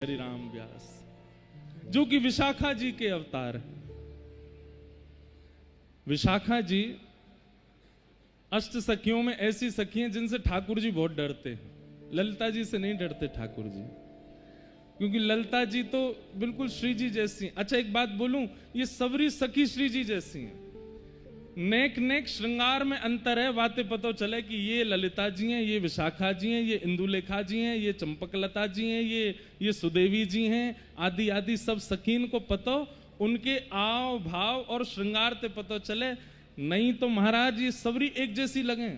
हरिराम व्यास, जो कि विशाखा जी के अवतार हैं। विशाखा जी अष्ट सखियों में ऐसी सखी हैं जिनसे ठाकुर जी बहुत डरते हैं। ललिता जी से नहीं डरते ठाकुर जी, क्योंकि ललिता जी तो बिल्कुल श्री जी जैसी हैं। अच्छा एक बात बोलूं, ये सबरी सखी श्री जी जैसी हैं। नेक नेक श्रृंगार में अंतर है। बातें पता चले कि ये ललिता जी हैं, ये विशाखा जी हैं, ये इंदुलेखा जी हैं, ये चंपकलता जी हैं, ये सुदेवी जी हैं, आदि आदि सब सखीन को पता, उनके आव भाव और श्रृंगार ते पता चले। नहीं तो महाराज ये सबरी एक जैसी लगे।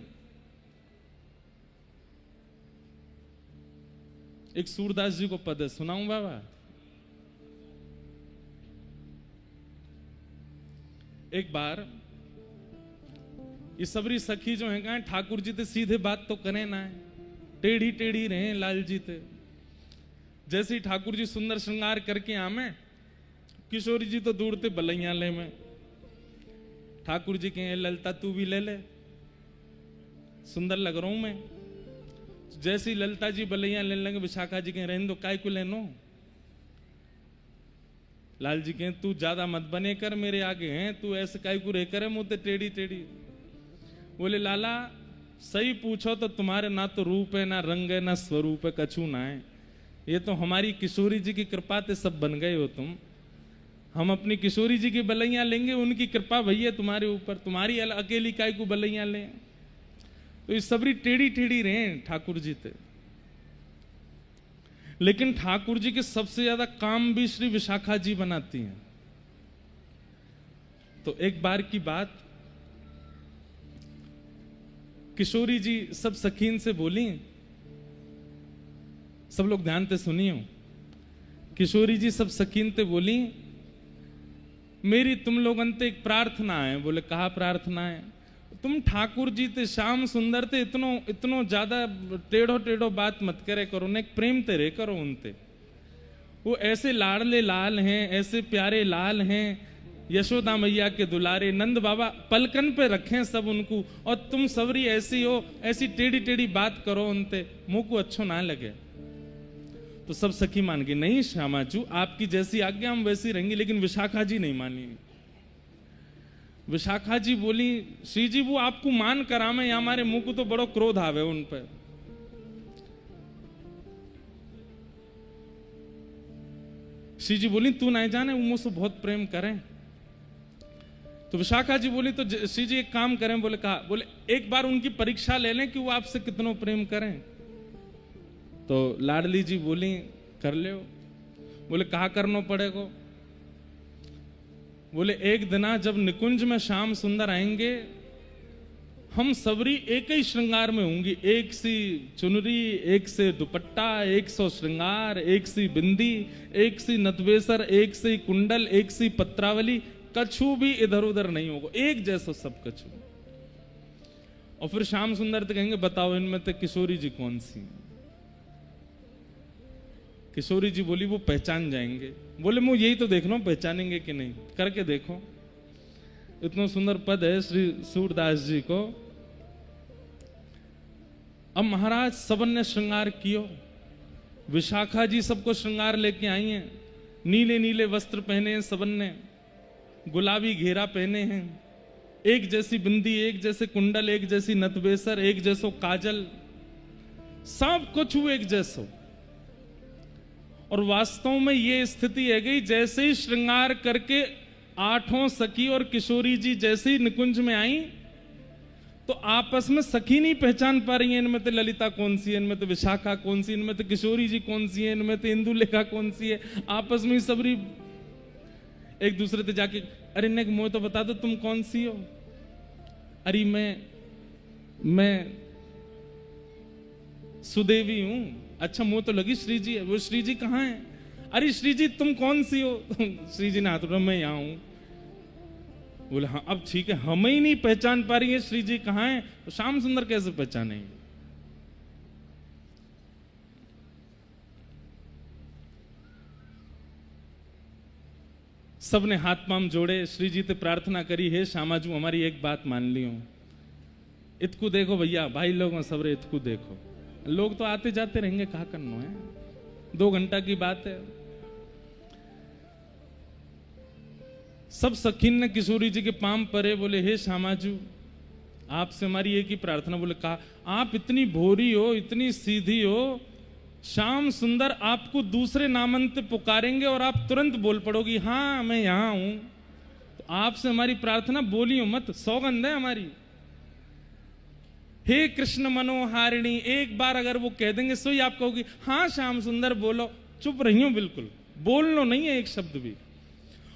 एक सूरदास जी को पद है, सुनाऊं बाबा? एक बार ये सबरी सखी जो है कहा ठाकुर जी ते सीधे बात तो करें ना, टेढ़ी टेढ़ी रहे लाल जी ते। जैसे ही ठाकुर जी सुंदर श्रृंगार करके आमे, किशोरी जी तो दूर ते बलैया ले में। ठाकुर जी कहे ललिता तू भी ले ले, सुंदर लग रहा हूं मैं। जैसे ही ललिता जी बलैया लेने लगे, विशाखा जी कहे रहने दो, काय को लेनो। लाल जी कहे तू ज्यादा मत बने कर, मेरे आगे हैं, तू ऐसे काय को रे करे मुंह ते टेढ़ी टेढ़ी। बोले लाला सही पूछो तो तुम्हारे ना तो रूप है, ना रंग है, ना स्वरूप है, कछु ना है। ये तो हमारी किशोरी जी की कृपा ते सब बन गए हो तुम। हम अपनी किशोरी जी की बलैया लेंगे, उनकी कृपा भैया तुम्हारे ऊपर, तुम्हारी अकेली काय को बलैया लें। तो ये सबरी टेढ़ी टेढ़ी रहे ठाकुर जी थे। लेकिन ठाकुर जी के सबसे ज्यादा काम भी श्री विशाखा जी बनाती हैं। तो एक बार की बात, किशोरी जी सब सखीन से बोली, सब लोग ध्यान से सुनियो। किशोरी जी सब सखीन से बोली, मेरी तुम लोग अंत एक प्रार्थना है। बोले कहा प्रार्थना है? तुम ठाकुर जी ते श्याम सुंदर ते इतनो ज्यादा टेढ़ो टेढ़ो बात मत करे करो, ने प्रेम ते रे करो उनते। वो ऐसे लाडले लाल हैं, ऐसे प्यारे लाल हैं, यशोदा मैया के दुलारे, नंद बाबा पलकन पे रखें सब उनको, और तुम सबरी ऐसी हो, ऐसी टेढ़ी टेढ़ी बात करो उनते, मुंह को अच्छो ना लगे। तो सब सखी मान गई, नहीं श्यामाचू आपकी जैसी आज्ञा हम वैसी रहेंगी। लेकिन विशाखा जी नहीं मानी। विशाखा जी बोली श्री जी वो आपको मान करामे, या हमारे मुंह को तो बड़ो क्रोध आवे उन पर। श्री जी बोली तू नहीं जाने वो मुझसे बहुत प्रेम करें। तो विशाखा जी बोली तो श्री जी एक काम करें। बोले कहा? बोले एक बार उनकी परीक्षा ले लें कि वो आपसे कितनो प्रेम करें। तो लाडली जी बोली कर ले। बोले कहा करना पड़ेगा? बोले एक दिना जब निकुंज में श्याम सुंदर आएंगे, हम सबरी एक ही श्रृंगार में होंगी, एक सी चुनरी, एक से दुपट्टा, एक सौ श्रृंगार, एक सी बिंदी, एक सी नतवेसर, एक सी कुंडल, एक सी पत्रावली, कछु भी इधर उधर नहीं होगा, एक जैसा सब कछु। और फिर श्याम सुंदर तो कहेंगे बताओ इनमें तो किशोरी जी कौन सी? किशोरी जी बोली वो पहचान जाएंगे। बोले मैं यही तो देख रहा हूं पहचानेंगे कि नहीं, करके देखो। इतना सुंदर पद है श्री सूरदास जी को। अब महाराज सबन ने श्रृंगार कियो। विशाखा जी सबको श्रृंगार लेके आई हैं। नीले नीले वस्त्र पहने हैं सबन ने, गुलाबी घेरा पहने हैं, एक जैसी बिंदी, एक जैसे कुंडल, एक जैसी नतबेसर, एक जैसो काजल, सब कुछ एक जैसो। और वास्तव में ये स्थिति है गई, जैसे ही श्रृंगार करके आठों सखी और किशोरी जी जैसे ही निकुंज में आई, तो आपस में सखी नहीं पहचान पा रही है, इनमें तो ललिता कौन सी है, इनमें तो विशाखा कौन सी, इनमें तो किशोरी जी कौन सी है, इनमें तो इंदुलेखा कौन सी है। आपस में सबरी एक दूसरे से जाके अरे ने मुझे तो बता दो तुम कौन सी हो। अरे मैं सुदेवी हूं। अच्छा मुंह तो लगी श्री जी है। वो श्री जी कहाँ है? अरे श्री जी तुम कौन सी हो? श्री जी ने हाथ उठाया, मैं यहां हूं। बोले हाँ अब ठीक है, हम ही नहीं पहचान पा रही है श्री जी कहाँ है, तो श्याम सुंदर कैसे पहचानेंगे? सबने हाथ पाम जोड़े, श्री जी से प्रार्थना करी, हे श्यामाजू हमारी एक बात मान लियो। इतकू देखो भैया, भाई लोगों सबरे इतकू देखो। लोग तो आते जाते रहेंगे, कहा करना है। 2 घंटा की बात है। सब सखीन ने किशोरी जी के पांव परे, बोले हे श्यामाजू आपसे हमारी एक ही प्रार्थना। बोले कहा, आप इतनी भोरी हो, इतनी सीधी हो, श्याम सुंदर आपको दूसरे नामंत पुकारेंगे और आप तुरंत बोल पड़ोगी हाँ मैं यहां हूं। तो आपसे हमारी प्रार्थना, बोलियो मत, सौगंध है हमारी। हे कृष्ण मनोहारिणी, एक बार अगर वो कह देंगे सो ही आप कहोगी हाँ श्याम सुंदर बोलो, चुप रही हो, बिल्कुल बोलना नहीं है एक शब्द भी।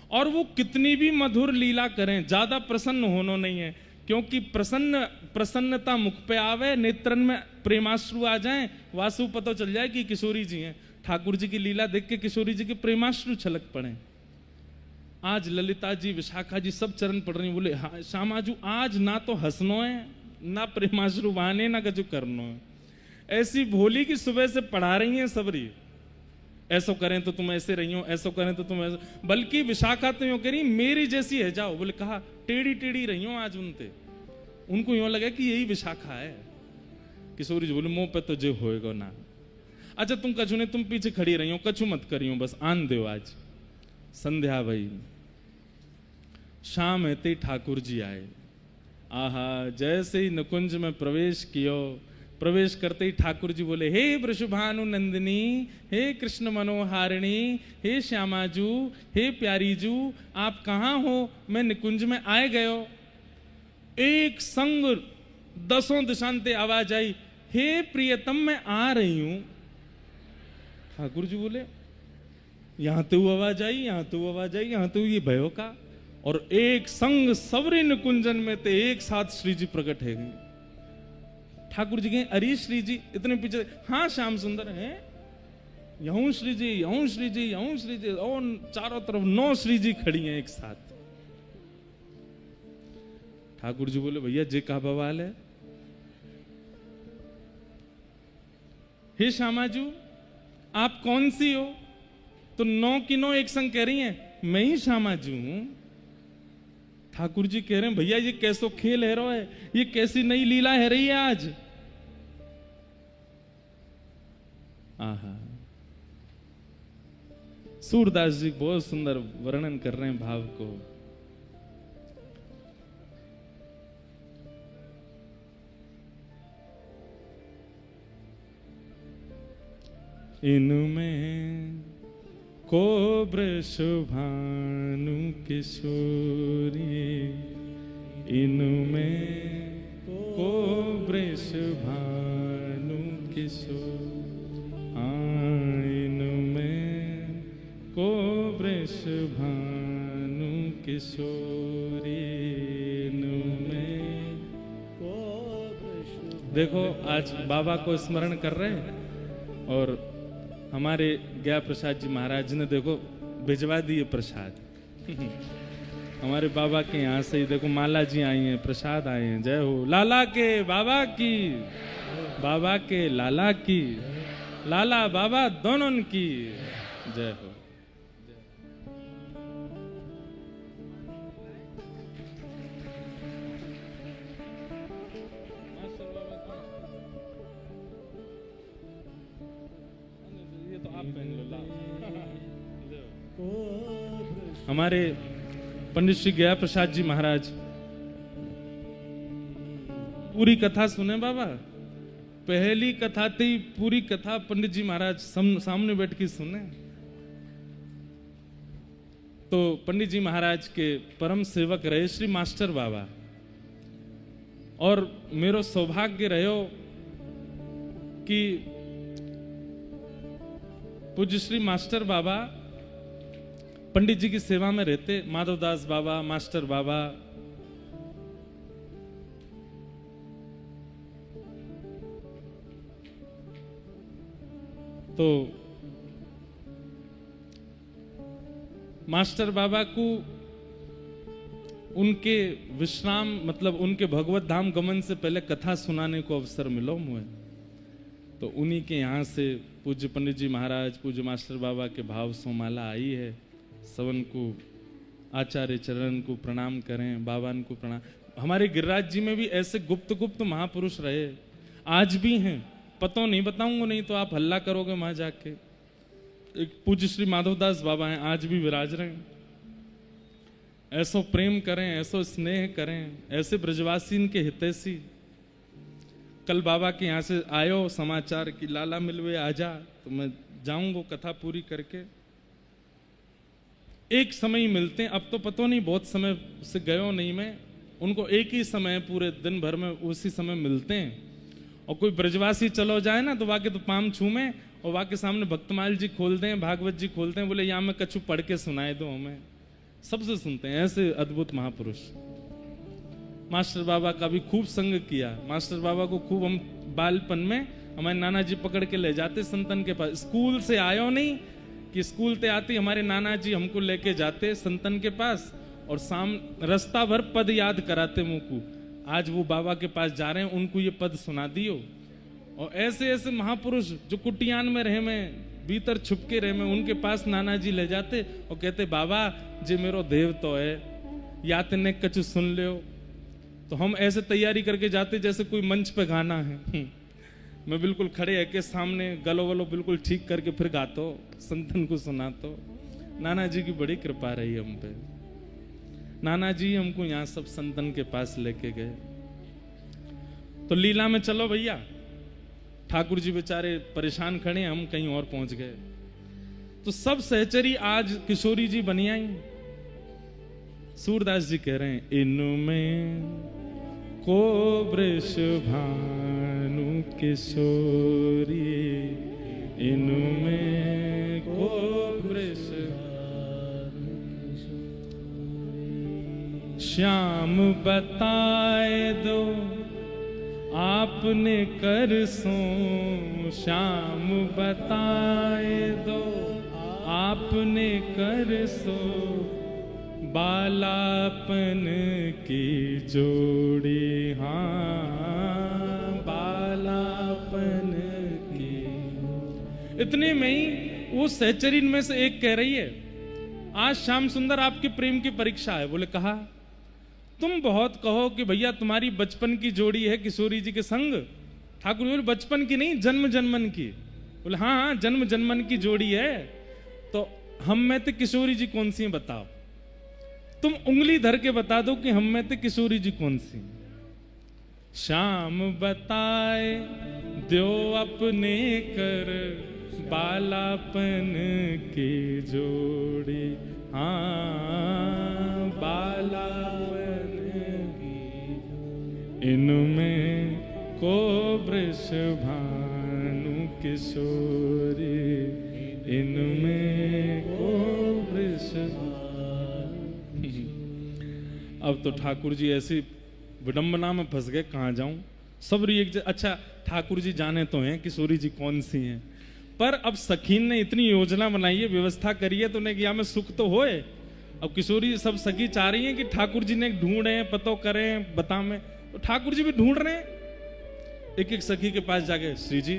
और वो कितनी भी मधुर लीला करें, ज्यादा प्रसन्न होना नहीं है, क्योंकि प्रसन्नता मुख पे आवे, नेत्रन में प्रेमाश्रु आ जाएं, वासु पता चल जाए कि किशोरी जी हैं। ठाकुर जी की लीला देख के किशोरी जी के प्रेमाश्रु छलक पड़े। आज ललिता जी, विशाखा जी सब चरण पड़ रही, बोले हाँ श्यामाजू आज ना तो हंसनो है, ना प्रेमाश्रु बहाने, ना कछु करनो है। ऐसी भोली की सुबह से पढ़ा रही हैं सबरी, ऐसो करें तो तुम ऐसे रही हो, ऐसो करें तो तुम ऐसे, बल्कि विशाखा तो यूं कह रही मेरी जैसी है जाओ। बोले कहा टेढ़ी टेढ़ी रही हो आज उनते, उनको यूं लगा कि यही विशाखा है। किशोरी जी बोले मुंह पे तो जो होएगा ना। अच्छा तुम कछु ने, तुम पीछे खड़ी रही हो, कछु मत करी हो, बस आन दो। आज संध्या भई, शाम हेते ठाकुर जी आए। आहा, जैसे ही निकुंज में प्रवेश कियो, प्रवेश करते ही ठाकुर जी बोले हे वृषभानु नंदिनी, हे कृष्ण मनोहारिणी, हे श्यामाजू, हे प्यारीजू, आप कहाँ हो? मैं निकुंज में आए गयो। एक संग 10 दिशांते आवाज आई, हे प्रियतम मैं आ रही हूं। ठाकुर जी बोले यहां तो आवाज आई, यहां तो आवाज आई, यहां तो ये भयो का। और एक संग सबरी निकुंजन में ते एक साथ श्री जी प्रकट है गए। ठाकुर जी कहे अरे श्री जी, इतने पीछे, हाँ श्याम सुंदर है, यहूं श्री जी, यहूं श्री जी, यहूं श्री जी, और चारों तरफ 9 श्री जी खड़ी हैं एक साथ। ठाकुर जी बोले भैया जे का बवाल है? हे श्यामाजू आप कौन सी हो? तो 9 की 9 एक संग कह रही हैं मैं ही श्यामाजू हूं। ठाकुर जी कह रहे हैं भैया ये कैसो खेल है रो है, ये कैसी नई लीला है रही है आज। आहा, सूरदास जी बहुत सुंदर वर्णन कर रहे हैं भाव को। इनमें को वृषभानु किशोरी, इनमें को वृषभानु किशोरी, इनमें को वृषभानु किशोरी, इनमें को वृषभानु। देखो आज बाबा को स्मरण कर रहे हैं और हमारे गया प्रसाद जी महाराज ने देखो भिजवा दिए प्रसाद। हमारे बाबा के यहाँ से ही देखो माला जी आई हैं, प्रसाद आए हैं। जय हो लाला के बाबा की, बाबा के लाला की, लाला बाबा दोनों की जय हो। हमारे पंडित श्री गया प्रसाद जी महाराज पूरी कथा सुने बाबा। पहली कथा थी, पूरी कथा पंडित जी महाराज सामने बैठ के सुने। तो पंडित जी महाराज के परम सेवक रहे श्री मास्टर बाबा, और मेरो सौभाग्य रहो कि पूज्य श्री मास्टर बाबा पंडित जी की सेवा में रहते। माधवदास बाबा, मास्टर बाबा, तो मास्टर बाबा को उनके विश्राम मतलब उनके भगवत धाम गमन से पहले कथा सुनाने को अवसर मिलो मुझे। तो उन्हीं के यहाँ से पूज्य पंडित जी महाराज, पूज्य मास्टर बाबा के भाव सोमाला आई है। सवन को, आचार्य चरण को प्रणाम करें, बाबान को प्रणाम। हमारे गिरिराज जी में भी ऐसे गुप्त गुप्त महापुरुष रहे, आज भी हैं। पतो नहीं बताऊंगा, नहीं तो आप हल्ला करोगे वहां जाके। एक पूज्य श्री माधवदास बाबा हैं, आज भी विराज रहे हैं। ऐसो प्रेम करें, ऐसो स्नेह करें, ऐसे ब्रजवासी के हितैषी। कल बाबा के यहाँ से आयो समाचार कि लाला मिलवे आजा, तो मैं जाऊंगा कथा पूरी करके। एक समय ही मिलते हैं, अब तो पता नहीं बहुत समय से गयो नहीं मैं, उनको एक ही समय पूरे दिन भर में उसी समय मिलते हैं। और कोई ब्रजवासी चलो जाए ना तो वाके तो पाम छूमे और वाके सामने भक्तमाल जी खोलते हैं, भागवत जी खोलते हैं, बोले यहाँ में कछु पढ़ के सुनाए दो हमें। सबसे सुनते हैं, ऐसे अद्भुत महापुरुष। मास्टर बाबा का भी खूब संग किया। मास्टर बाबा को खूब हम बालपन में हमारे नाना जी पकड़ के ले जाते संतन के पास। स्कूल से आयो नहीं कि स्कूल ते आती हमारे नाना जी हमको लेके जाते संतन के पास और रास्ता भर पद याद कराते मुझको। आज वो बाबा के पास जा रहे हैं, उनको ये पद सुना दियो। और ऐसे ऐसे महापुरुष जो कुटियान में रहे में, भीतर छुपके रहे में, उनके पास नाना जी ले जाते और कहते बाबा जे मेरो देव तो है, या तेने कछु सुन लियो। तो हम ऐसे तैयारी करके जाते जैसे कोई मंच पे गाना है। मैं बिल्कुल खड़े है के सामने गलो वलो बिल्कुल ठीक करके फिर गातो, संतन को सुनातो। नाना जी की बड़ी कृपा रही हम पे। नाना जी हमको यहाँ सब संतन के पास लेके गए। तो लीला में चलो भैया, ठाकुर जी बेचारे परेशान खड़े, हम कहीं और पहुंच गए। तो सब सहचरी आज किशोरी जी बनी आई। सूरदास जी कह रहे हैं, इनमें को वृष भानु किशोरी, इनमें को वृष श्याम बताए दो आपने कर सो, श्याम बताए दो आपने कर सो, बालापन की जोड़ी। हाँ बालापन की। इतने में ही वो सहचरीन में से एक कह रही है, आज श्याम सुंदर आपके प्रेम की परीक्षा है। बोले कहा, तुम बहुत कहो कि भैया तुम्हारी बचपन की जोड़ी है किशोरी जी के संग। ठाकुर बोले बचपन की नहीं, जन्म जन्मन की। बोले हाँ हाँ जन्म जन्मन की जोड़ी है। तो हम में तो किशोरी जी कौन सी है बताओ। तुम उंगली धर के बता दो कि हम में तो किशोरी जी कौन सी। श्याम बताए दो अपने कर, बालापन की जोड़ी। हाँ बालापन की, इनमें को वृष भानु किशोरी, इनमें को वृष। अब तो ठाकुर जी ऐसी विडंबना में फंस गए, कहाँ जाऊं। सब एक अच्छा ठाकुर जी जाने तो हैं किशोरी जी कौन सी हैं, पर अब सखीन ने इतनी योजना बनाई है, व्यवस्था करी है, तो उन्हें किया में सुख तो होए। अब किशोरी सब सखी चाह रही हैं कि ठाकुर जी ने ढूंढे, पतो करें, बता में। तो ठाकुर जी भी ढूंढ रहे हैं। एक एक सखी के पास जाके, श्री जी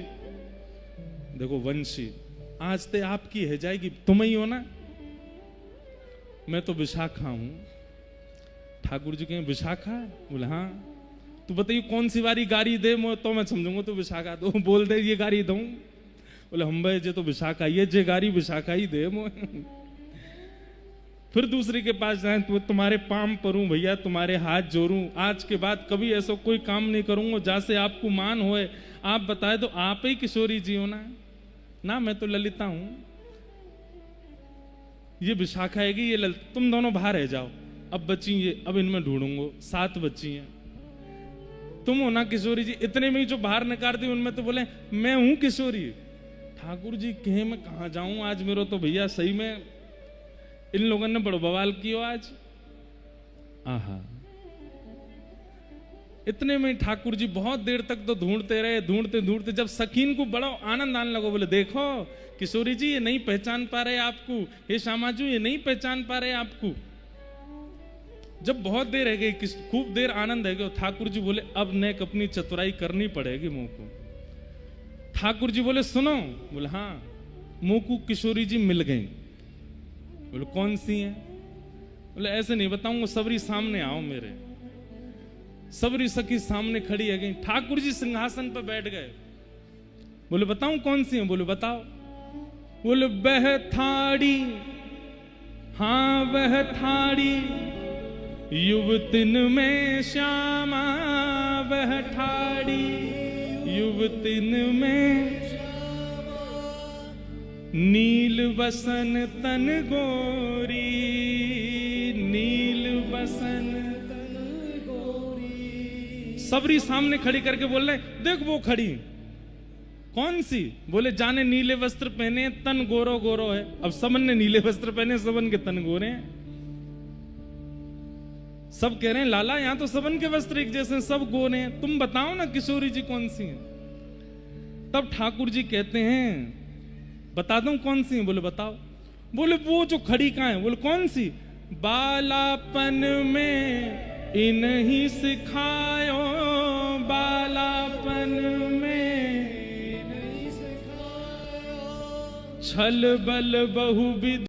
देखो वंशी आज ते आपकी है जाएगी, तुम ही हो ना। मैं तो विशाखा हूं। ठाकुर जी कहें विशाखा? बोले हाँ। तो बताइए कौन सी वारी गाड़ी दे मो, तो मैं समझूंगा तो विशाखा दो। बोल दे ये गाड़ी दूं। बोले हम भाई जे तो विशाखा, ये जे गाड़ी विशाखा ही दे मो। फिर दूसरे के पास जाए तो तुम्हारे पाम परूं भैया, तुम्हारे हाथ जोड़ूं, आज के बाद कभी ऐसा कोई काम नहीं करूंगा जैसे आपको मान होए। आप बताए तो आप ही किशोरी जी हो ना, मैं तो ललिता हूं। ये विशाखा है कि ये ललिता, तुम दोनों बाहर रह जाओ। अब बची ये, अब इनमें ढूंढूंगा, 7 बच्ची हैं। तुम हो ना किशोरी जी। इतने में ही जो बाहर निकाल दी उनमें तो बोले मैं हूं किशोरी। ठाकुर जी कहे मैं कहां जाऊं आज, मेरे तो भैया सही में इन लोगों ने बड़ो बवाल कियो आज। आहा। इतने में ठाकुर जी बहुत देर तक तो ढूंढते रहे, ढूंढते ढूंढते जब सकीन को बड़ा आनंद आने लगा। बोले देखो किशोरी जी ये नहीं पहचान पा रहे आपको, हे श्यामाजू ये नहीं पहचान पा रहे आपको। जब बहुत देर रह गई, खूब देर आनंद है गया, ठाकुर जी बोले अब नेक अपनी चतुराई करनी पड़ेगी मुंह को। ठाकुर जी बोले सुनो। बोले हाँ। मुंह को किशोरी जी मिल गई। बोले कौन सी है? बोले ऐसे नहीं बताऊंगा, सबरी सामने आओ मेरे। सबरी सखी सामने खड़ी है गई। ठाकुर जी सिंहासन पर बैठ गए। बोले बताऊं कौन सी है? बोले बताओ। बोले वह थाड़ी, हाँ वह थाड़ी युवतिन में श्यामा, वह ठाड़ी युवतिन में नील वसन तन गोरी, नील वसन तन गोरी। सबरी सामने खड़ी करके बोल रहे, देख वो खड़ी कौन सी? बोले जाने नीले वस्त्र पहने, तन गोरो गोरो है। अब सबन ने नीले वस्त्र पहने, सबन के तन गोरे हैं। सब कह रहे हैं लाला यहां तो सबन के वस्त्र एक जैसे, सब गोरे हैं, तुम बताओ ना किशोरी जी कौन सी है? तब ठाकुर जी कहते हैं बता दूं कौन सी है? बोले बताओ। बोले वो जो खड़ी कहां है? बोले कौन सी? बालापन में इन्हीं सिखायो, बालापन में छल बल बहुविध